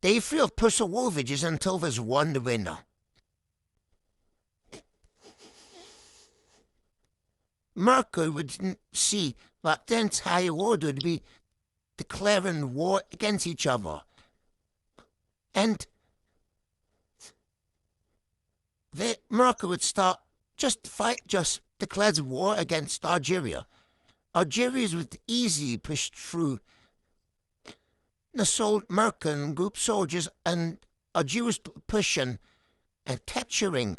They feel persewages until there's one winner. Merkel would see that the entire world would be declaring war against each other. And Merkel would just declares war against Algeria. Algerians would easily push through the Merkel group soldiers and Algerians pushing and capturing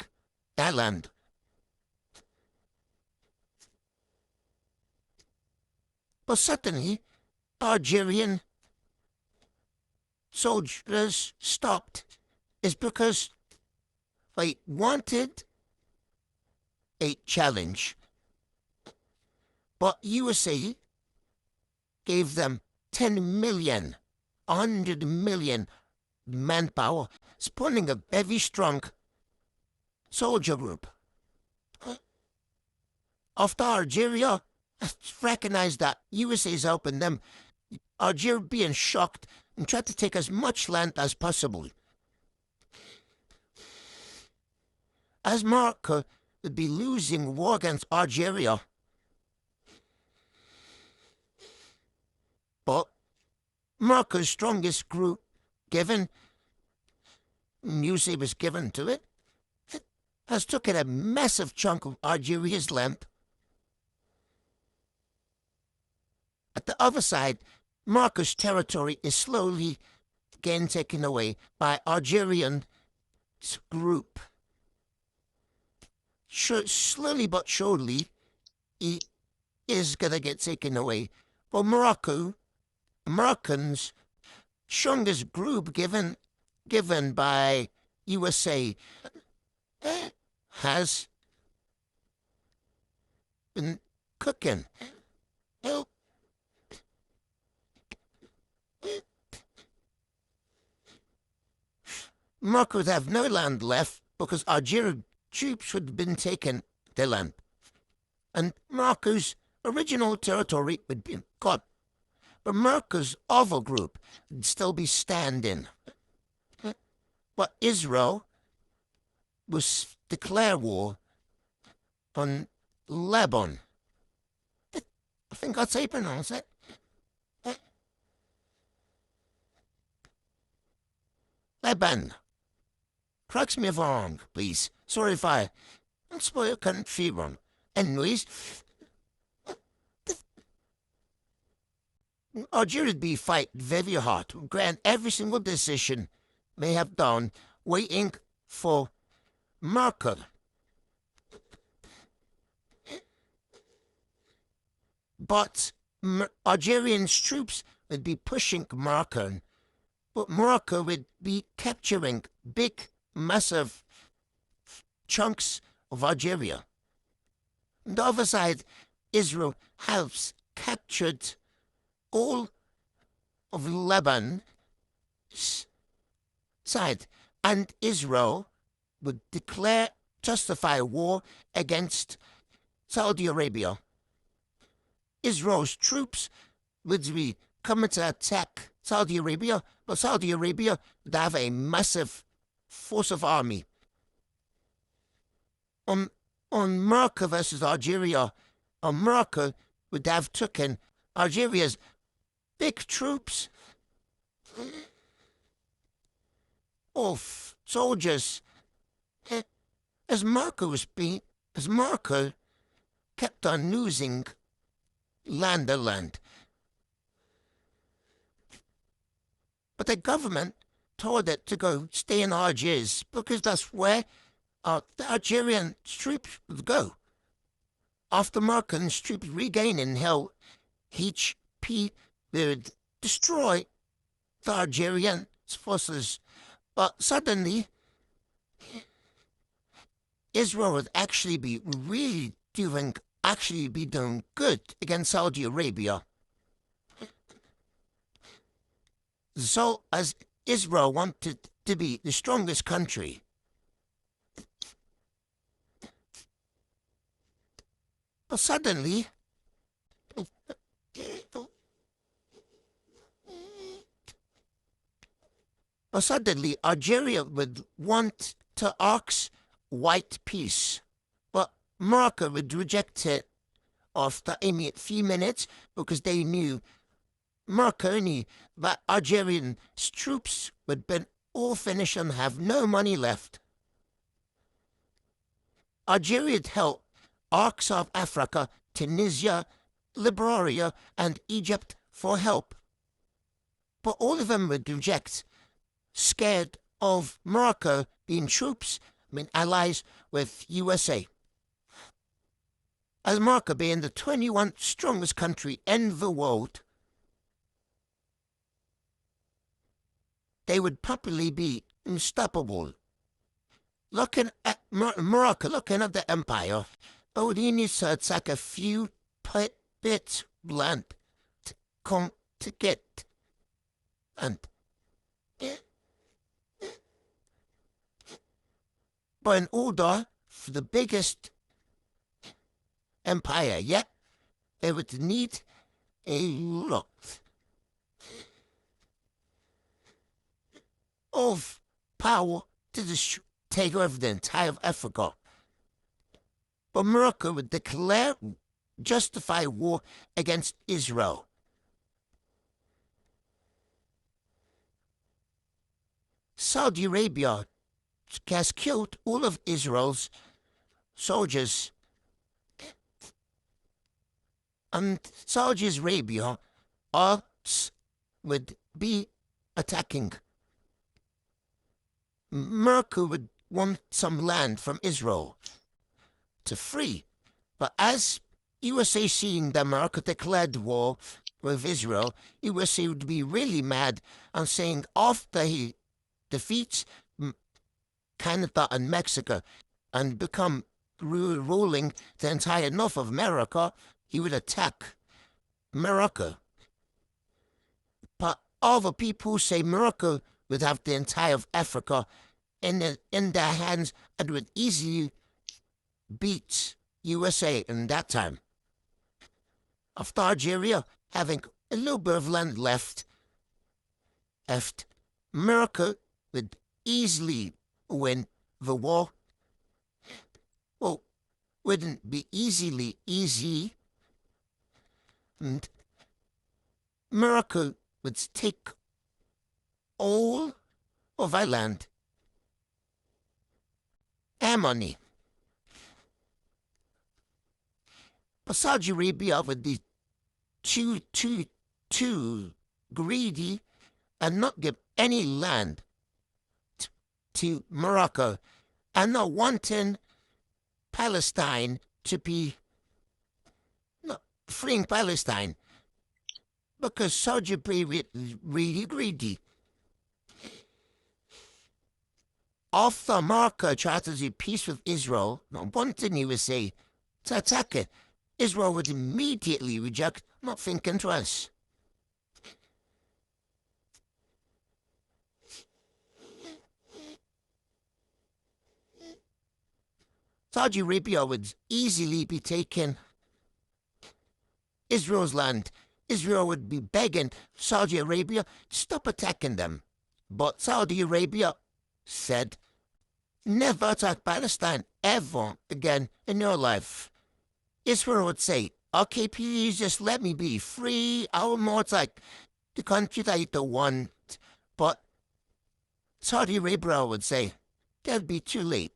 that land. But suddenly, Algerian soldiers stopped. Is because they wanted a challenge, but USA gave them 10 million, 100 million manpower, spawning a very strong soldier group. After Algeria recognized that USA's helping them, Algeria being shocked and tried to take as much land as possible. As Morocco would be losing war against Algeria, but Morocco's strongest group given, USA was given to it, has taken a massive chunk of Algeria's land. At the other side, Morocco's territory is slowly again taken away by Algerian group. Slowly but surely, it is going to get taken away. For Moroccans, strongest group given by USA has been cooking. Help. Morocco would have no land left because Algerian troops would have been taken their land. And Morocco's original territory would be gone. But Morocco's other group would still be standing. But Israel was declare war on Lebanon. I think that's how you pronounce it. Lebanon. Correct me if I'm wrong, please. Sorry if I spoil your country wrong. Anyways, Algeria would be fighting very hard, grant every single decision may have done, waiting for Merkel. But Algerian troops would be pushing Morocco, but Morocco would be capturing big, massive chunks of Algeria. On the other side, Israel has captured all of Lebanon side, and Israel would justify war against Saudi Arabia. Israel's troops would be coming to attack Saudi Arabia, but Saudi Arabia would have a massive force of army. On Morocco versus Algeria, Morocco would have taken Algeria's big troops of soldiers. As Morocco kept on losing land. But the government told it to go stay in Algiers because that's where the Algerian troops would go. After Moroccan's troops regaining hell, HP would destroy the Algerian forces. But suddenly, Israel would actually be doing good against Saudi Arabia. So, as Israel wanted to be the strongest country, but suddenly, Suddenly, Algeria would want to ask white peace, but Morocco would reject it after a few minutes because they knew Morocco knew that Algerian troops would be all finished and have no money left. Algeria had helped arcs of Africa, Tunisia, Liberia, and Egypt for help. But all of them would reject, scared of Morocco being allies with USA. As Morocco being the 21st strongest country in the world, they would probably be unstoppable. Looking at Morocco, looking at the empire, only needs to attack a few bits land to come to get. And but in order for the biggest empire yet, they would need a lot of power to take over the entire Africa. But Morocco would justify war against Israel. Saudi Arabia has killed all of Israel's soldiers, and Saudi Arabia would be attacking. Morocco would want some land from Israel to free, but as USA seeing that Morocco declared war with Israel, USA would be really mad and saying after he defeats Canada and Mexico and become ruling the entire North of America, he would attack Morocco. But all the people say Morocco would have the entire of Africa in their hands and would easily beat USA in that time. After Algeria having a little bit of land left, Morocco would easily win the war. Well, wouldn't be easy. And Morocco would take all of our land and money. But Saudi Arabia would be too greedy and not give any land to Morocco, and not wanting Palestine to be freeing Palestine because Saudi Arabia is really greedy. After Morocco tried to do peace with Israel, not wanting USA to attack it, Israel would immediately reject, not thinking twice. Saudi Arabia would easily be taking Israel's land. Israel would be begging Saudi Arabia to stop attacking them. But Saudi Arabia said, never attack Palestine ever again in your life. Israel would say, okay, please just let me be free. I will more like the country that I don't want. But Saudi Arabia would say, that'll be too late.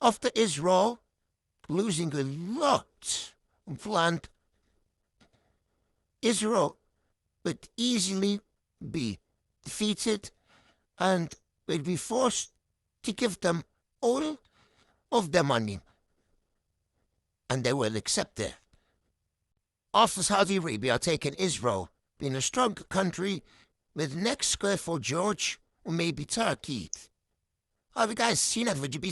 After Israel losing a lot of land, Israel would easily be defeated and would be forced to give them all of their money. And they will accept it. After Saudi Arabia taking Israel, being a strong country, with next square for George or maybe Turkey. Have you guys seen that? Would you be